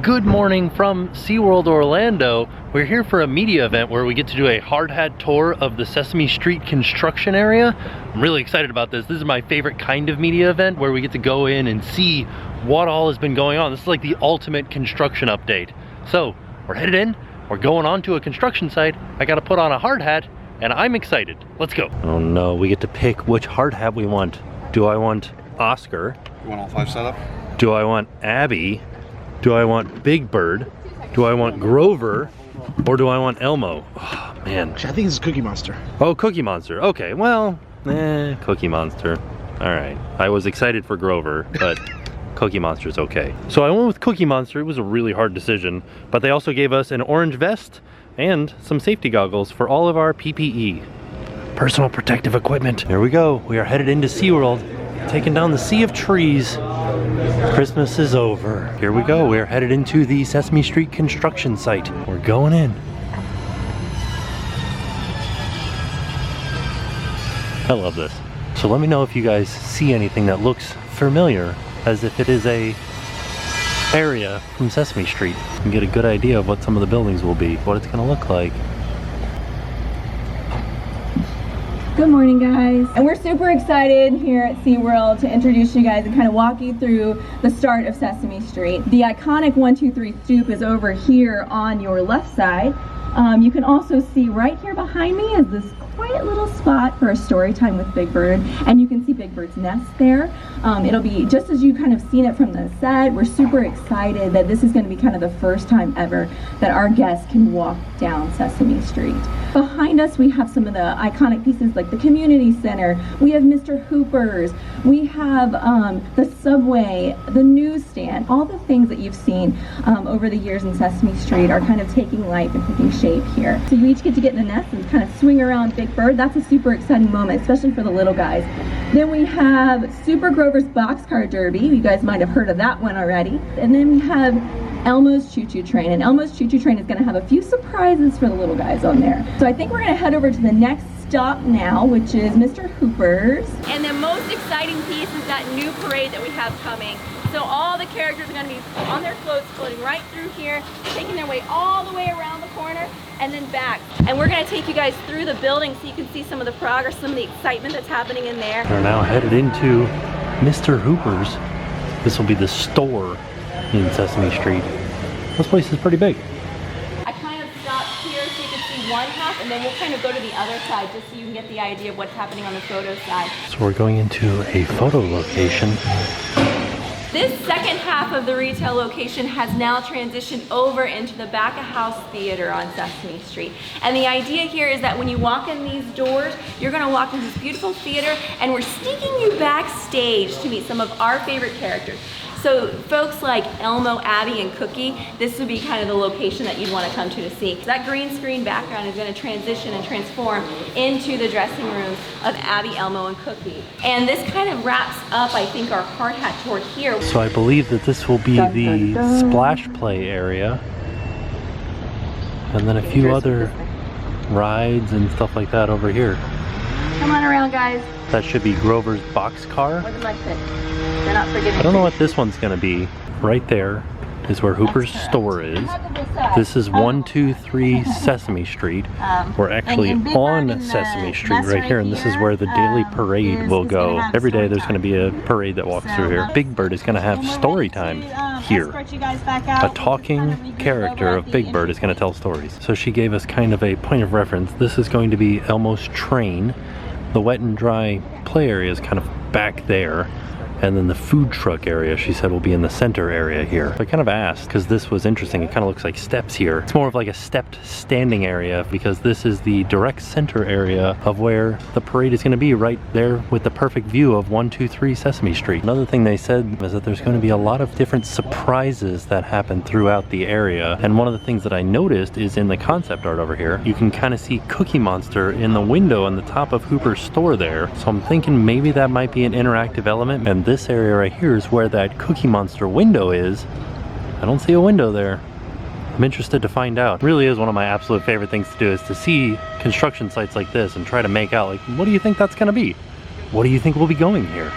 Good morning from Seaworld Orlando. We're here for a media event where we get to do a hard hat tour of the Sesame Street construction area. I'm really excited about this. This is my favorite kind of media event where we get to go in and see what all has been going on. This is like the ultimate construction update. So we're headed in, we're going on to a construction site. I gotta put on a hard hat and I'm excited. Let's go. Oh no, we get to pick which hard hat we want. Do I want Oscar? You want all 5 set up? Do I want Abby? Do I want Big Bird? Do I want Grover? Or do I want Elmo? Oh, man. I think it's Cookie Monster. Oh, Cookie Monster. Okay, well, Cookie Monster. All right. I was excited for Grover, but Cookie Monster's okay. So I went with Cookie Monster. It was a really hard decision, but they also gave us an orange vest and some safety goggles for all of our PPE. Personal protective equipment. Here we go. We are headed into SeaWorld, taking down the sea of trees. Christmas is over. Here we go. We're headed into the Sesame Street construction site. We're going in. I love this. So let me know if you guys see anything that looks familiar, as if it is a area from Sesame Street, and get a good idea of what some of the buildings will be, what it's gonna look like. Good morning, guys. And we're super excited here at SeaWorld to introduce you guys and kind of walk you through the start of Sesame Street. The iconic 1, 2, 3 stoop is over here on your left side. You can also see right here behind me is this quiet little spot for a story time with Big Bird, and you can see Big Bird's nest there. It'll be just as you kind of seen it from the set. We're super excited that this is going to be kind of the first time ever that our guests can walk down Sesame Street. Behind us we have some of the iconic pieces like the community center, we have Mr. Hooper's, we have the subway, the newsstand. All the things that you've seen over the years in Sesame Street are kind of taking life and taking shape here. So you each get to get in the nest and kind of swing around Big Bird. That's a super exciting moment, especially for the little guys. Then we have Super Grover's Boxcar Derby. You guys might have heard of that one already. And then we have Elmo's Choo Choo Train, and Elmo's Choo Choo Train is going to have a few surprises for the little guys on there. So I think we're going to head over to the next stop now, which is Mr. Hooper's. And the most exciting piece is that new parade that we have coming. So all the characters are going to be on their floats floating right through here, taking their way all the way around the corner and then back. And we're going to take you guys through the building so you can see some of the progress, some of the excitement that's happening in there. We're now headed into Mr. Hooper's. This will be the store in Sesame Street. This place is pretty big. I kind of stopped here so you can see one half, and then we'll kind of go to the other side just so you can get the idea of what's happening on the photo side. So we're going into a photo location. This second half of the retail location has now transitioned over into the back-of-house theater on Sesame Street. And the idea here is that when you walk in these doors, you're gonna walk into this beautiful theater, and we're sneaking you backstage to meet some of our favorite characters. So folks like Elmo, Abby, and Cookie, this would be kind of the location that you'd want to come to see. So that green screen background is going to transition and transform into the dressing rooms of Abby, Elmo, and Cookie. And this kind of wraps up, I think, our hard hat tour here. So I believe that this will be the splash play area, and then a few other rides and stuff like that over here. Come on around, guys. That should be Grover's Boxcar. More than like this. They're not forgiving. I don't know what this one's gonna be. Right there is where Hooper's store is. This is 1, 2, 3 Sesame Street. We're actually on Sesame Street right here, and this is where the daily parade will go. Every day there's gonna be a parade that walks through here. Big Bird is gonna have story time here. A talking character of Big Bird is gonna tell stories. So she gave us kind of a point of reference. This is going to be Elmo's train. The wet and dry play area is kind of back there. And then the food truck area, she said, will be in the center area here. So I kind of asked, because this was interesting, it kind of looks like steps here. It's more of like a stepped standing area, because this is the direct center area of where the parade is going to be, right there with the perfect view of 1, 2, 3 Sesame Street. Another thing they said is that there's going to be a lot of different surprises that happen throughout the area. And one of the things that I noticed is in the concept art over here, you can kind of see Cookie Monster in the window on the top of Hooper's store there. So I'm thinking maybe that might be an interactive element, and this area right here is where that Cookie Monster window is. I don't see a window there. I'm interested to find out. It really is one of my absolute favorite things to do, is to see construction sites like this and try to make out, like, what do you think that's gonna be? What do you think will be going here?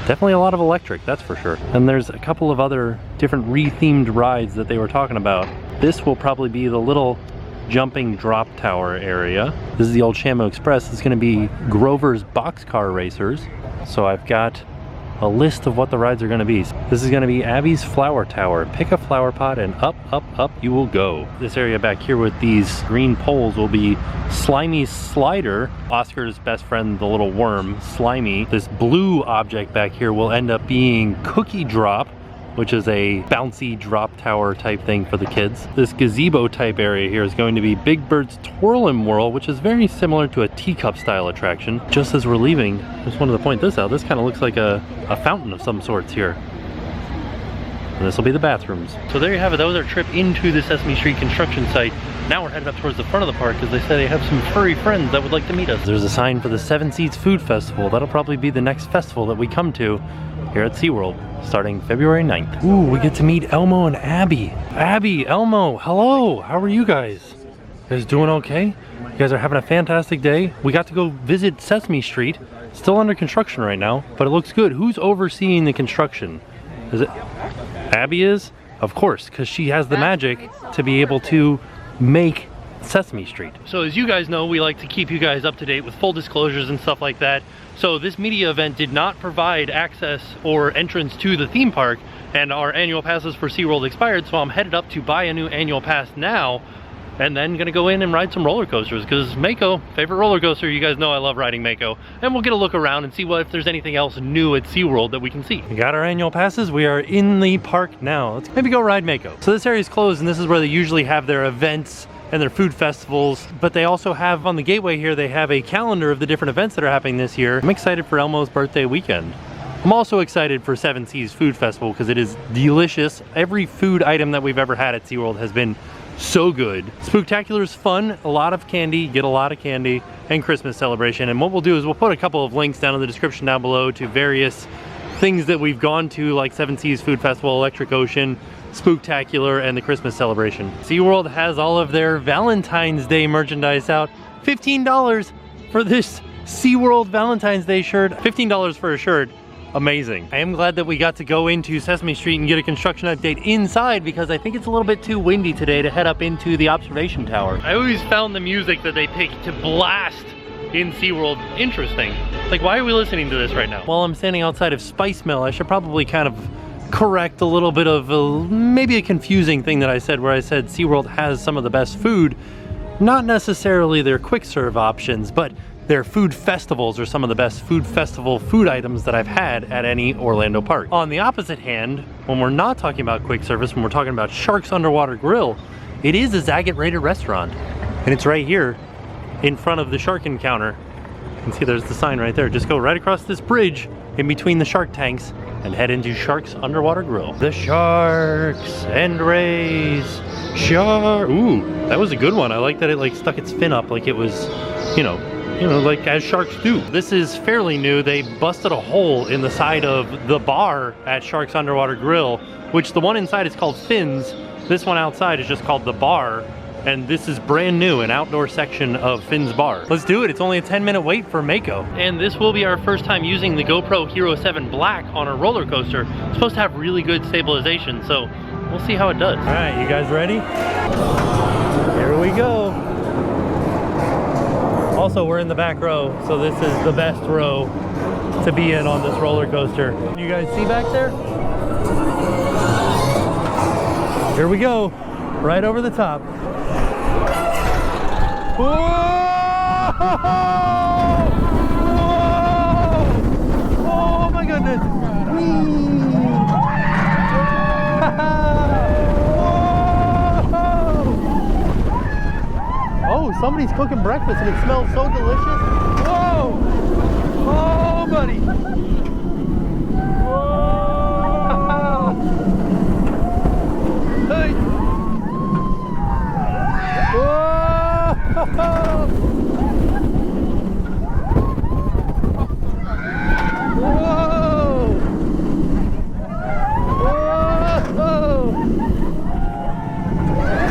Definitely a lot of electric, that's for sure. And there's a couple of other different re-themed rides that they were talking about. This will probably be the little jumping drop tower area. This is the old Shamu Express. It's going to be Grover's Boxcar Racers. So I've got a list of what the rides are going to be. This is going to be Abby's Flower Tower. Pick a flower pot and up, up, up you will go. This area back here with these green poles will be Slimy's Slider. Oscar's best friend, the little worm, Slimy. This blue object back here will end up being Cookie Drop, which is a bouncy drop tower type thing for the kids. This gazebo type area here is going to be Big Bird's Twirl and Whirl, which is very similar to a teacup style attraction. Just as we're leaving, I just wanted to point this out. This kind of looks like a fountain of some sorts here. And this will be the bathrooms. So there you have it. That was our trip into the Sesame Street construction site. Now we're headed up towards the front of the park because they say they have some furry friends that would like to meet us. There's a sign for the Seven Seas Food Festival. That'll probably be the next festival that we come to here at SeaWorld, starting February 9th. Ooh, we get to meet Elmo and Abby. Abby, Elmo, hello, how are you guys? You guys doing okay? You guys are having a fantastic day. We got to go visit Sesame Street. Still under construction right now, but it looks good. Who's overseeing the construction? Is it Abby is? Of course, because she has the magic to be able to make Sesame Street. So as you guys know, we like to keep you guys up to date with full disclosures and stuff like that. So this media event did not provide access or entrance to the theme park, and our annual passes for SeaWorld expired, so I'm headed up to buy a new annual pass now, and then gonna go in and ride some roller coasters, because Mako, favorite roller coaster, you guys know I love riding Mako, and we'll get a look around and see if there's anything else new at SeaWorld that we can see. We got our annual passes, we are in the park now. Let's maybe go ride Mako. So this area is closed, and this is where they usually have their events and their food festivals, but they also have on the gateway here, they have a calendar of the different events that are happening this year. I'm excited for Elmo's birthday weekend. I'm also excited for Seven Seas Food Festival because it is delicious. Every food item that we've ever had at SeaWorld has been so good. Spooktacular is fun, a lot of candy, get a lot of candy, and Christmas celebration. And what we'll do is we'll put a couple of links down in the description down below to various things that we've gone to, like Seven Seas Food Festival, Electric Ocean, Spooktacular, and the Christmas celebration. SeaWorld has all of their Valentine's Day merchandise out. $15 for this SeaWorld Valentine's Day shirt. $15 for a shirt. Amazing. I am glad that we got to go into Sesame Street and get a construction update inside, because I think it's a little bit too windy today to head up into the observation tower. I always found the music that they pick to blast in SeaWorld interesting. Like, why are we listening to this right now? While I'm standing outside of Spice Mill, I should probably kind of correct a little bit of maybe a confusing thing that I said, where I said SeaWorld has some of the best food. Not necessarily their quick serve options, but their food festivals are some of the best food festival food items that I've had at any Orlando park. On the opposite hand, when we're not talking about quick service, when we're talking about Shark's Underwater Grill, it is a Zagat rated restaurant. And it's right here in front of the shark encounter. You can see there's the sign right there. Just go right across this bridge in between the shark tanks and head into Shark's Underwater Grill. The sharks and rays, shark. Ooh, that was a good one. I like that it like stuck its fin up like it was, you know, like as sharks do. This is fairly new. They busted a hole in the side of the bar at Shark's Underwater Grill, which the one inside is called Fins. This one outside is just called the bar. And this is brand new, an outdoor section of Finn's Bar. Let's do it. It's only a 10-minute wait for Mako. And this will be our first time using the GoPro Hero 7 Black on a roller coaster. It's supposed to have really good stabilization, so we'll see how it does. All right, you guys ready? Here we go. Also, we're in the back row, so this is the best row to be in on this roller coaster. You guys see back there? Here we go, right over the top. Whoa! Whoa! Oh my goodness! Oh, somebody's cooking breakfast and it smells so delicious. Whoa! Oh, buddy! Whoa! Hey! Whoa! Whoa!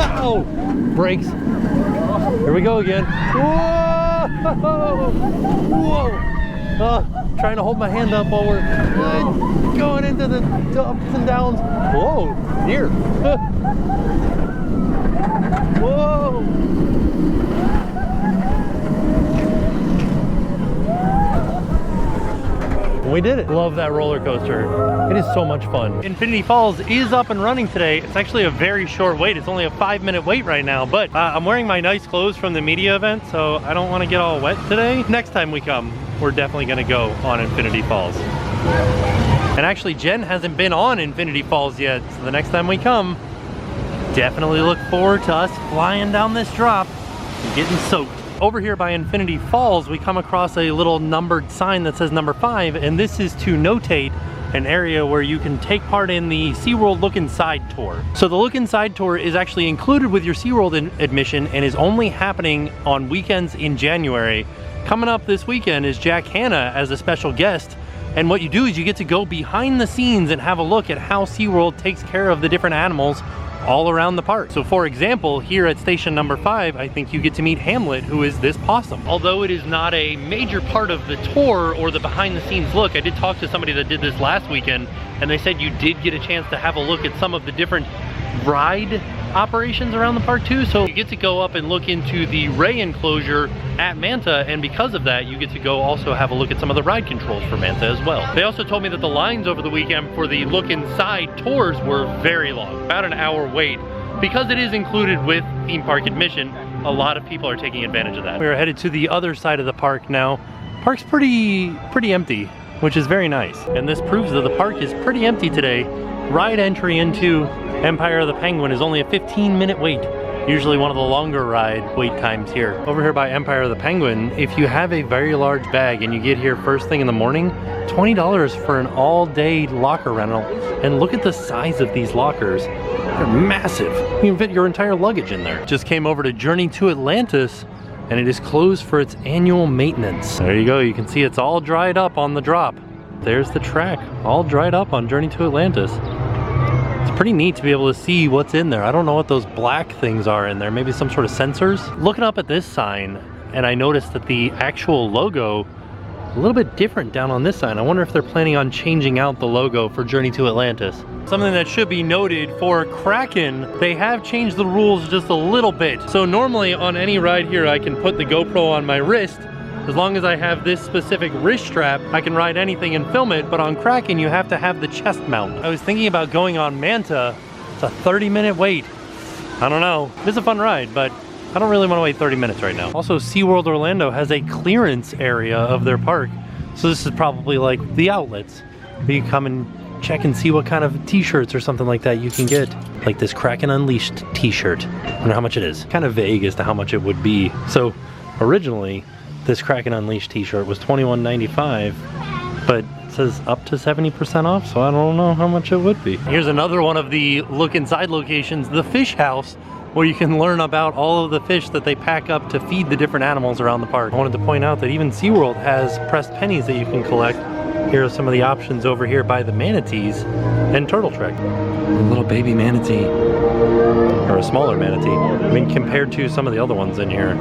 Ow! Brakes. Here we go again. Whoa! Whoa! trying to hold my hand up while we're going into the ups and downs. Whoa, deer. Whoa. We did it. Love that roller coaster. It is so much fun. Infinity Falls is up and running today. It's actually a very short wait. It's only a 5-minute wait right now, but I'm wearing my nice clothes from the media event, so I don't want to get all wet today. Next time we come, we're definitely going to go on Infinity Falls. And actually, Jen hasn't been on Infinity Falls yet, so the next time we come, definitely look forward to us flying down this drop and getting soaked. Over here by Infinity Falls, we come across a little numbered sign that says number 5, and this is to notate an area where you can take part in the Seaworld Look Inside tour. So the Look Inside tour is actually included with your Seaworld admission and is only happening on weekends in January. Coming up this weekend is Jack Hanna as a special guest, and what you do is you get to go behind the scenes and have a look at how Seaworld takes care of the different animals all around the park. So for example, here at station number 5, I think you get to meet Hamlet, who is this possum. Although it is not a major part of the tour or the behind the scenes look, I did talk to somebody that did this last weekend, and they said you did get a chance to have a look at some of the different ride operations around the park too. So you get to go up and look into the ray enclosure at Manta, and because of that you get to go also have a look at some of the ride controls for Manta as well. They also told me that the lines over the weekend for the Look Inside tours were very long, about an hour wait. Because it is included with theme park admission, a lot of people are taking advantage of that. We're headed to the other side of the park now. Park's pretty empty, which is very nice, and this proves that the park is pretty empty today. Ride entry into Empire of the Penguin is only a 15-minute wait. Usually one of the longer ride wait times here. Over here by Empire of the Penguin, if you have a very large bag and you get here first thing in the morning, $20 for an all-day locker rental. And look at the size of these lockers. They're massive. You can fit your entire luggage in there. Just came over to Journey to Atlantis, and it is closed for its annual maintenance. There you go. You can see it's all dried up on the drop. There's the track, all dried up on Journey to Atlantis. It's pretty neat to be able to see what's in there. I don't know what those black things are in there. Maybe some sort of sensors? Looking up at this sign, and I noticed that the actual logo a little bit different down on this sign. I wonder if they're planning on changing out the logo for Journey to Atlantis. Something that should be noted for Kraken, they have changed the rules just a little bit. So normally on any ride here, I can put the GoPro on my wrist. As long as I have this specific wrist strap, I can ride anything and film it, but on Kraken, you have to have the chest mount. I was thinking about going on Manta. It's a 30-minute wait. I don't know. It's a fun ride, but I don't really want to wait 30 minutes right now. Also, SeaWorld Orlando has a clearance area of their park. So this is probably like the outlets. Where you come and check and see what kind of t-shirts or something like that you can get. Like this Kraken Unleashed t-shirt. I don't know how much it is. Kind of vague as to how much it would be. So originally, this Kraken Unleashed t-shirt was $21.95, but it says up to 70% off, so I don't know how much it would be. Here's another one of the Look Inside locations, the Fish House, where you can learn about all of the fish that they pack up to feed the different animals around the park. I wanted to point out that even SeaWorld has pressed pennies that you can collect. Here are some of the options over here by the manatees and Turtle Trek. A little baby manatee, or a smaller manatee. I mean, compared to some of the other ones in here,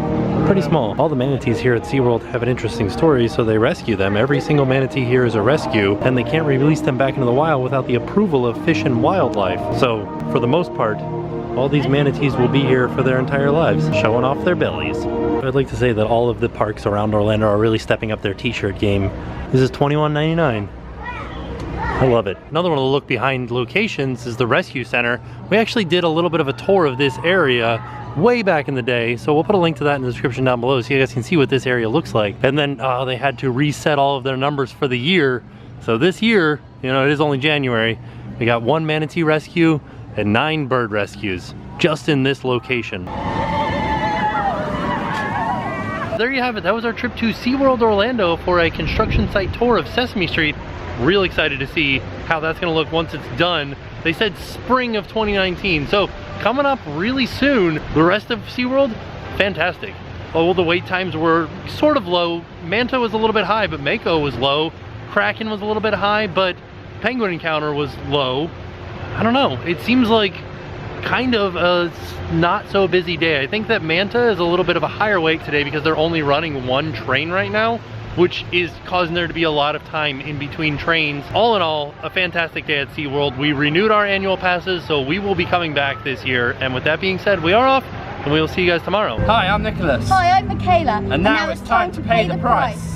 pretty small. All the manatees here at SeaWorld have an interesting story, so they rescue them. Every single manatee here is a rescue, and they can't release them back into the wild without the approval of Fish and Wildlife. So, for the most part, all these manatees will be here for their entire lives, showing off their bellies. I'd like to say that all of the parks around Orlando are really stepping up their t-shirt game. This is $21.99. I love it. Another one of the look behind locations is the Rescue Center. We actually did a little bit of a tour of this area way back in the day, so we'll put a link to that in the description down below so you guys can see what this area looks like. And then they had to reset all of their numbers for the year. So this year, you know, it is only January, we got 1 manatee rescue and 9 bird rescues just in this location. There you have it. That was our trip to SeaWorld Orlando for a construction site tour of Sesame Street. Real excited to see how that's going to look once it's done. They said spring of 2019, so coming up really soon. The rest of SeaWorld, fantastic. Oh, the wait times were sort of low. Manta was a little bit high, but Mako was low. Kraken was a little bit high, but Penguin Encounter was low. I don't know. It seems like kind of a not so busy day. I think that Manta is a little bit of a higher wait today because they're only running 1 train right now, which is causing there to be a lot of time in between trains. All in all, a fantastic day at SeaWorld. We renewed our annual passes, so we will be coming back this year. And with that being said, we are off, and we will see you guys tomorrow. Hi, I'm Nicholas. Hi, I'm Michaela. And now it's time to pay the price.